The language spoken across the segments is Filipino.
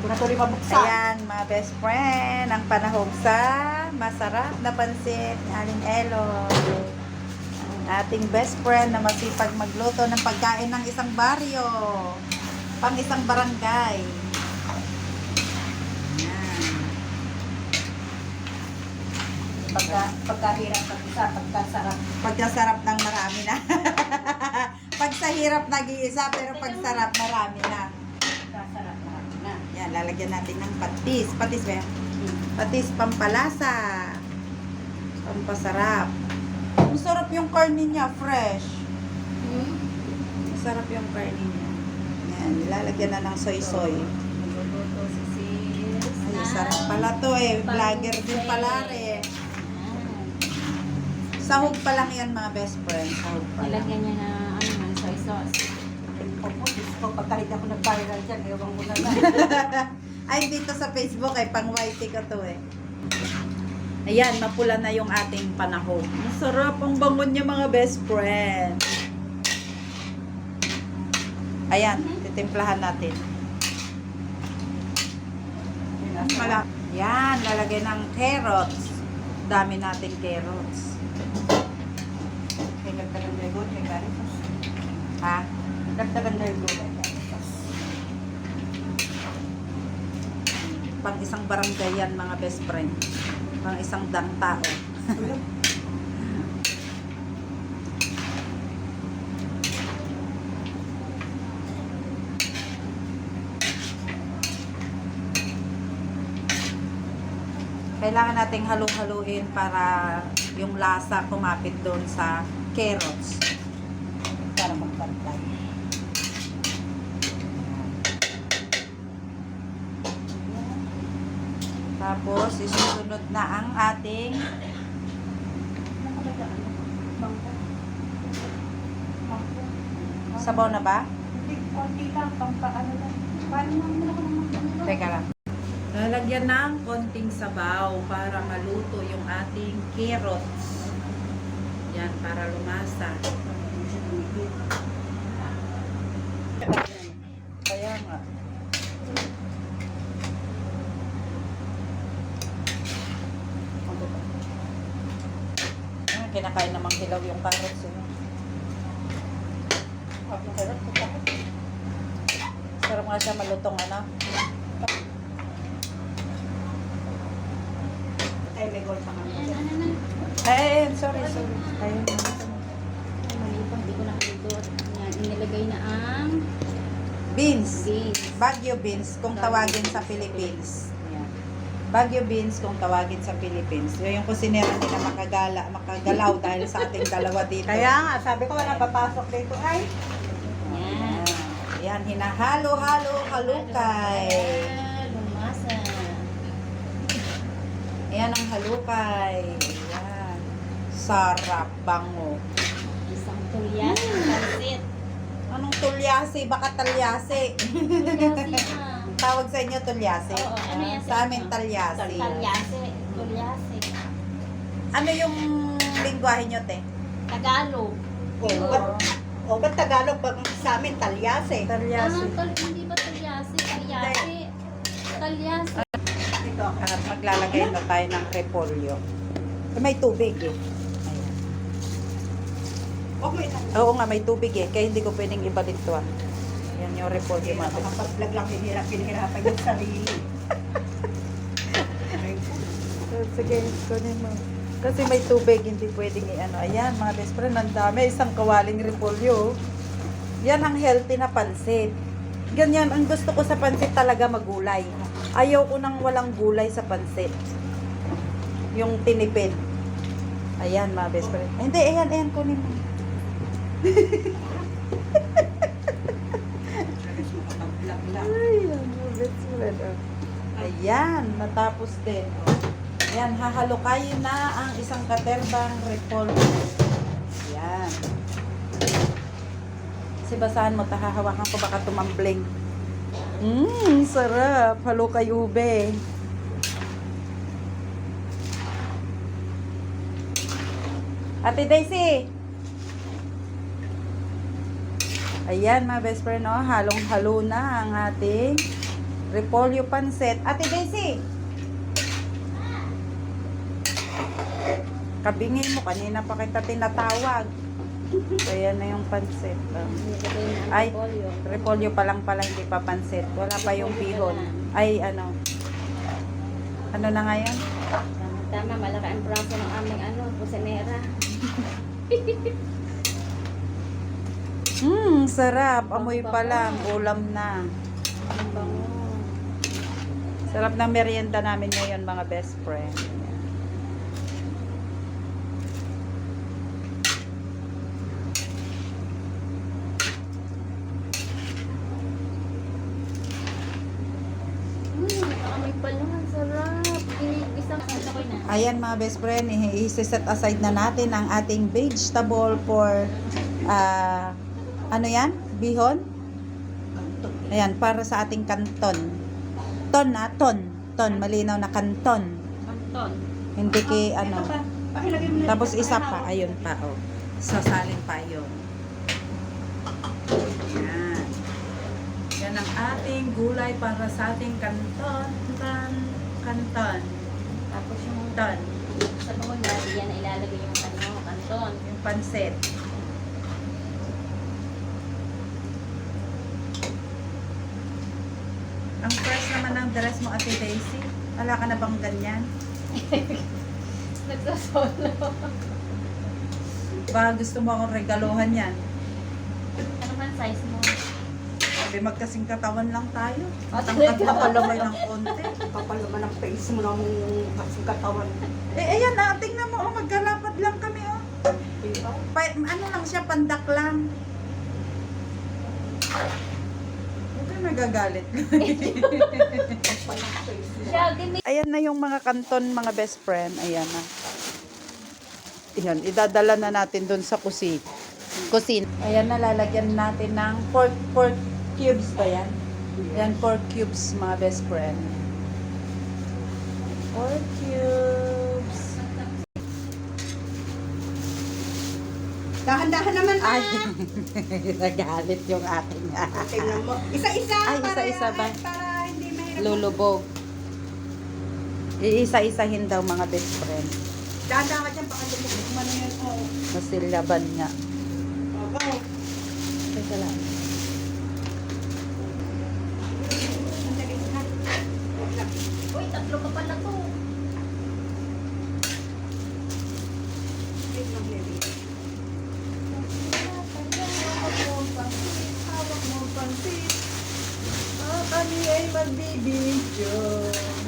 ko na tuloy mabuksan. Ayan, mga best friend, ang panahon sa masarap na pansit ni Aling Elo. Ang ating best friend na masipag magluto ng pagkain ng isang baryo, pang isang barangay. Ayan. Pagkahirap ng isa, pagkasarap. Pagkasarap ng marami na. Pag sa hirap nag-iisa, pero pag sarap marami na. Pagkasarap na. Yan, lalagyan natin ng patis. Patis ba yan? Patis pampalasa. Pampasarap. Masarap yung karne niya, fresh. Masarap yung karne niya. Yan, nilalagyan na ng soy-soy. Magluluto si sis. Ay, sarap pala to eh. Vlogger din pala rin. Sahog pa lang yan, mga best friend. Sahog pa lang. Nilagyan niya na ano man, soy sauce. Opo, Diyos ko, pagkahit ako nag-viral dyan, ewan ko na lang. Ay, dito sa Facebook ay pang whitey ko to eh. Ayan, mapula na yung ating panahon. Masarap ang bangon niya, mga best friend. Ayan, titimplahan natin. Yan, lalagay ng carrots. Dami nating carrots. May nagtagan na yung may garitas. Ha? Nagtagan na yung garitas. Pang isang barangay yan, mga best friend. Pang isang dang tao. Kailangan nating halu-haluin para yung lasa kumapit doon sa carrots. Para magpantay. Tapos, isusunod na ang ating sabaw na ba? Konti lang, pampaano lang. Paano naman ako naman? Teka lang. Lalagyan ng konting sabaw para maluto yung ating carrots. Yan, para lumasa. Kaya nga. Kinakain namang hilaw yung carrots. Sarap nga siya malutong ano. Ay, may gold pa nga. Ay, sorry. Ayun. Ay, mali pa, hindi ko nakaluto. Yan, inilagay na ang Beans. beans. Baguio beans kung tawagin sa Philippines. Yan. Baguio beans kung tawagin sa Philippines. Yung kusinera nila makagalaw dahil sa ating dalawa dito. Kaya nga, sabi ko wala papasok dito. Ay, Yan. Yan, hinahalo-halo, halukay. Ayan, lumasa. Ayan ang halukay. Ayan. Sarap, bango. Isang tulyas, pansit. Anong tulyasi? Baka talyasi. Tulyasi na. Tawag sa inyo tulyasi? Oo, ano yan Sa amin talyasi. Talyasi. Tulyasi. Ano yung lingwahe nyo, te? Tagalog. ba't Tagalog pag sa amin, talyase. Talyasi. Hindi ba tulyasi? Talyasi. Talyasi. Dito ako. At maglalagay na tayo ng repolyo. May tubig eh. Ayan. Okay na. Oo nga, may tubig eh. Kaya hindi ko pwedeng ibalik to ah. Yan yung repolyo Hindi na mga best. makapag-vlog lang, pinahirapan yung sarili. Sige, kunin mo. Kasi may tubig, hindi pwedeng i-ano. Ayan, mga best friend, ang dami. Isang kawaling repolyo. Yan ang healthy na pansit. Ganyan, ang gusto ko sa pansit talaga magulay. Ayaw ko nang walang gulay sa pansit. Yung tinipid. Ayan, mga best friend. Hindi, ayan, kunin mo. Makapag-vlog lang. Ay, mga best friend. Oh. Ayan, natapos din. Ayan, hahalukayin na ang isang katerbang repolyo. Ayan. Kasi basahan mo, hahawakan ko baka tumambling. Sarap. Halukay ube. Ate Daisy. Ayan, mga best friend, oh, halong-halo na ang ating repolyo. repolyo pansit. Ate Daisy! Kabingin mo, kanina pa kita tinatawag. So, yan na yung pansit. Nilagay na ang Ay, repolyo. repolyo pa lang pala, hindi pa pansit. Wala pa yung bihon. Ay, ano. Ano na nga yan? Tama, malaki ang braso ng aming kusinera. Sarap. Amoy pa lang. Ulam na. Ang bango. Sarap ng merienda namin ngayon, mga best friend. Amoy pa lang, ang sarap. Isang sakoy na. Ayan mga best friend, i-set aside na natin ang ating vegetable for ano yan? Bihon? Ayan, para sa ating kanton. Ton. Malinaw na kanton. Anton. Hindi ano. Pakilagay mo na Tapos dito, isa pakihawak. pa, ayun pa, oh. Sasalin pa yun. Yan. Yan ang ating gulay para sa ating kanton. Kanton. Tapos yung Ton. sa bawang natin yan na ilalagay yung kanton. Yung pansit. Ang fresh naman ng dress mo, Ate Daisy. Wala ka na bang ganyan? Nagsasolo. Baka gusto mo akong regaluhan yan. Ano man size mo? Sabi magkasing katawan lang tayo. Ah, Tangkat talaga? na palamay ng konti. Kapal naman ang face mo ng kasing katawan. Ayan na, tingnan mo, magkalapad lang kami, oh. Ano lang siya, pandak lang. Huwag ka nagagalit. Siya, give me. Ayan na yung mga kanton, mga best friend. Ayan na. Ayan, idadala na natin dun sa kusin. Ayan na, lalagyan natin ng pork cubes ba yan? Yan, pork cubes, mga best friend. Pork cubes. Dahan-dahan naman Ay, nagalit yung ating. Tingnan mo. Isa-isa. Ay, para- isa-isa ba? Para hindi mahirap. Lulubog. Iisa-isahin daw, mga best friend. Dada ka dyan, baka lumubog man yan. Oh. Masilyaban niya. Okay. Teka lang. Sandali na. Uy, tatlo pa pala to. Wait lang, baby. Hawak mo pansit. Kami ay magbibidyo.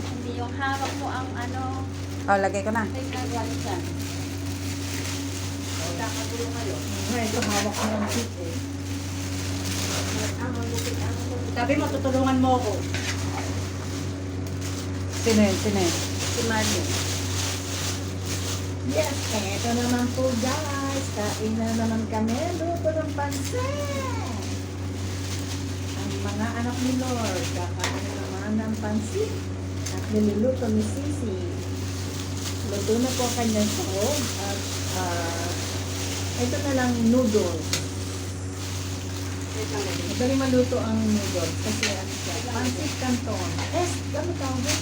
Hindi yung hawak mo ang Oh, lagay ko na. ay nagawa siya. Kakagulo kayo. Ngayon, ito hawak ko ng sit eh. Sabi mo, tutulungan mo ako. Sino yun? Sino yun? Si Mario. Yes, eto naman po guys. Kain na naman kami. Luto ng pansit. Ang mga anak ni Lord, kakain na naman ng pansit. At niluluto ni Sisi. Luto na po ang kanyang sahog. At ito na lang noodles. Wait lang, baby. Madali maluto ang noodles. Kasi ano siya, pansit canton. Ano tawag?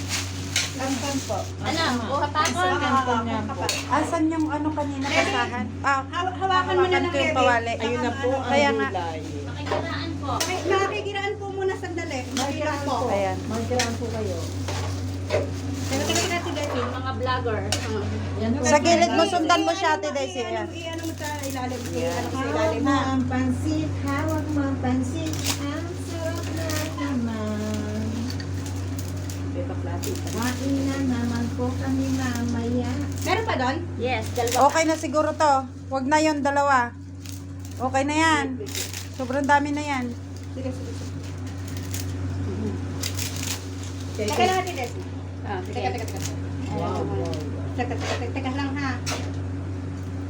Kantan po. Ano, buha pa ako. Canton nga po. Asan yung ano kanina basahan? Ah, Hawakan mo na ng ko yung baby. pawali. Ayun na po ang Kaya nga. gulay. Makikiraan po. Nakikiraan po muna sandali. Makikiraan po. Ayan. Magkiraan po kayo. Teka natin dahil. Yung mga vlogger. Yan po. Sa gilid mo, sundan mo siya, Ate Daisy. Ayan. Ano mo sa ilalim. Ano mo sa Hawak ilalim mo ha. ang pansit, hawak mo ang pansit. Ang sarap na naman. Kain na naman po kami mamaya. Meron pa doon? Yes, dalawa. Okay na siguro to. Huwag na yon dalawa. Okay na yan. Sobrang dami na yan. Sige, sige. Teka lang natin, Desi. Teka. Teka lang ha.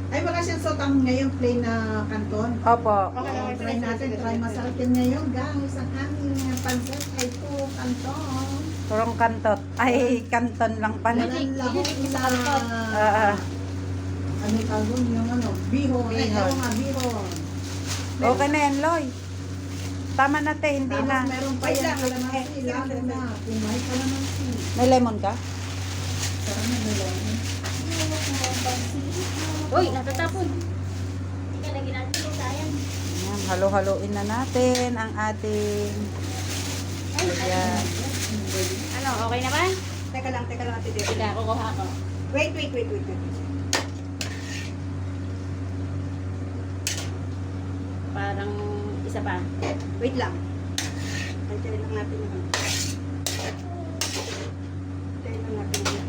Ay, wala siyang sotang ngayon plain na kanton. Opo. Try natin, try masarap yun ngayon guys. Ang aming pansit ay po kanton. Turong kantot. Ay, kanton lang pala. Walang lahok na ano tawag yung bihon. Ay, Bihon. oo nga, bihon. Okay na yan, Loy. Tama na te, hindi Tapos na. meron pa yan, kalamansi, lalo na. Kung may kalamansi. May lemon ka? Sarap na lemon. Uy, natatapon. Teka, lagi natin ito, sayang. Ayan, halo-haloin na natin ang ating... Ayan. Ano, okay na ba? Teka lang, Ate Deb. Sige, kukuha ko. Wait. Parang isa pa. Wait lang. Antayin lang natin yung Antayin lang natin yung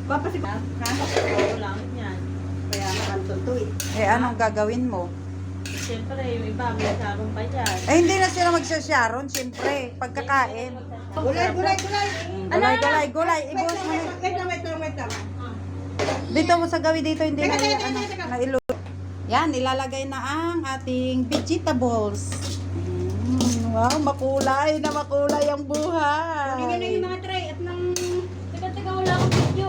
Papa si... Ha? Oo lang yan. Kaya nakanton to eh. Eh, anong gagawin mo? Siyempre, yung iba, may sarong pa dyan. Eh, hindi na sila magsasharon, siyempre. Pagkakain. Gulay! Gulay. Ibuhos mo na. Wait lang. Dito mo sa gawi dito, hindi na Teka. nailo. Yan, ilalagay na ang ating vegetables. Wow, makulay na makulay ang buhay. Kunin na yung mga tray at nang... Teka, wala akong video.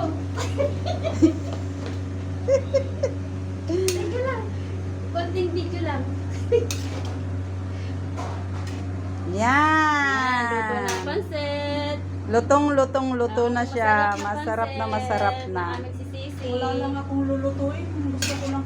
Teka lang. Konting video lang. Yan. Luto na ang pansit. Luto na siya. Masarap na masarap na. Ang aming sisisi. Wala lang akong lulutuin. Gusto ko lang